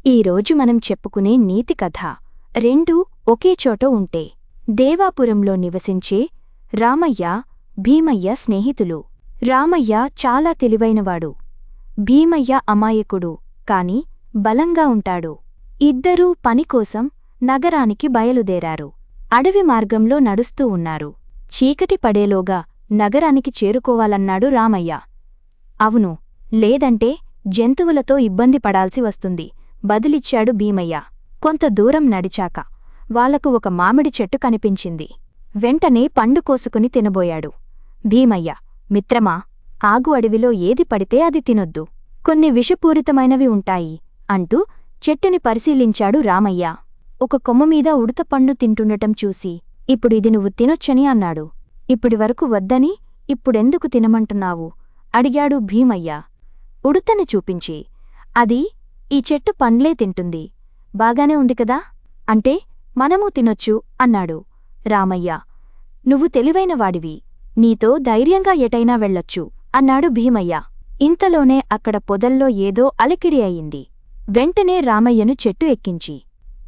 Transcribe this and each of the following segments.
ఈరోజు మనం చెప్పుకునే నీతి కథ రెండూ ఒకే చోట ఉంటే. దేవాపురంలో నివసించే రామయ్య, భీమయ్య స్నేహితులు. రామయ్య చాలా తెలివైనవాడు. భీమయ్య అమాయకుడు, కాని బలంగా ఉంటాడు. ఇద్దరూ పనికోసం నగరానికి బయలుదేరారు. అడవి మార్గంలో నడుస్తూ ఉన్నారు. చీకటి పడేలోగా నగరానికి చేరుకోవాలన్నాడు రామయ్య. అవును, లేదంటే జంతువులతో ఇబ్బంది పడాల్సి వస్తుంది బదిలిచ్చాడు భీమయ్య. కొంత దూరం నడిచాక వాళ్లకు ఒక మామిడి చెట్టు కనిపించింది. వెంటనే పండు కోసుకుని తినబోయాడు. భీమయ్య, మిత్రమా, ఆగు, అడవిలో ఏది పడితే అది తినొద్దు. కొన్ని విషపూరితమైనవి ఉంటాయి అంటూ చెట్టుని పరిశీలించాడు రామయ్య. ఒక కొమ్మమీద ఉడత పండు తింటుండటం చూసి, ఇప్పుడు ఇది నువ్వు తినొచ్చని అన్నాడు. ఇప్పుడివరకు వద్దని ఇప్పుడెందుకు తినమంటున్నావు అడిగాడు భీమయ్య ఉడతని చూపించి. అది ఈ చెట్టు పండ్లే తింటుంది, బాగానే ఉంది కదా, అంటే మనమూ తినొచ్చు అన్నాడు రామయ్య. నువ్వు తెలివైనవాడివి, నీతో ధైర్యంగా ఎటైనా వెళ్ళొచ్చు అన్నాడు భీమయ్య. ఇంతలోనే అక్కడ పొదల్లో ఏదో అలికిడి అయింది. వెంటనే రామయ్యను చెట్టు ఎక్కించి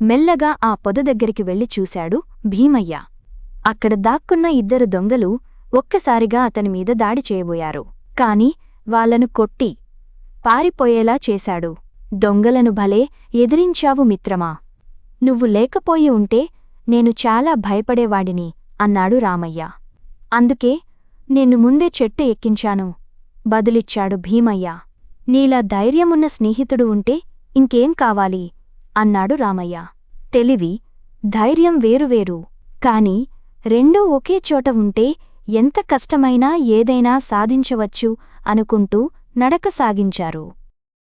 మెల్లగా ఆ పొద దగ్గరికి వెళ్లి చూశాడు భీమయ్య. అక్కడ దాక్కున్న ఇద్దరు దొంగలు ఒక్కసారిగా అతనిమీద దాడి చేయబోయారు. కాని వాళ్లను కొట్టి పారిపోయేలా చేశాడు. దొంగలను భలే ఎదిరించావు మిత్రమా, నువ్వు లేకపోయి ఉంటే నేను చాలా భయపడేవాడిని అన్నాడు రామయ్య. అందుకే నిన్ను ముందే చెట్టు ఎక్కించాను బదులిచ్చాడు భీమయ్య. నీలా ధైర్యమున్న స్నేహితుడు ఉంటే ఇంకేం కావాలి అన్నాడు రామయ్య. తెలివి, ధైర్యం వేరువేరు, కాని రెండూ ఒకే చోట ఉంటే ఎంత కష్టమైనా ఏదైనా సాధించవచ్చు అనుకుంటూ నడక సాగించారు.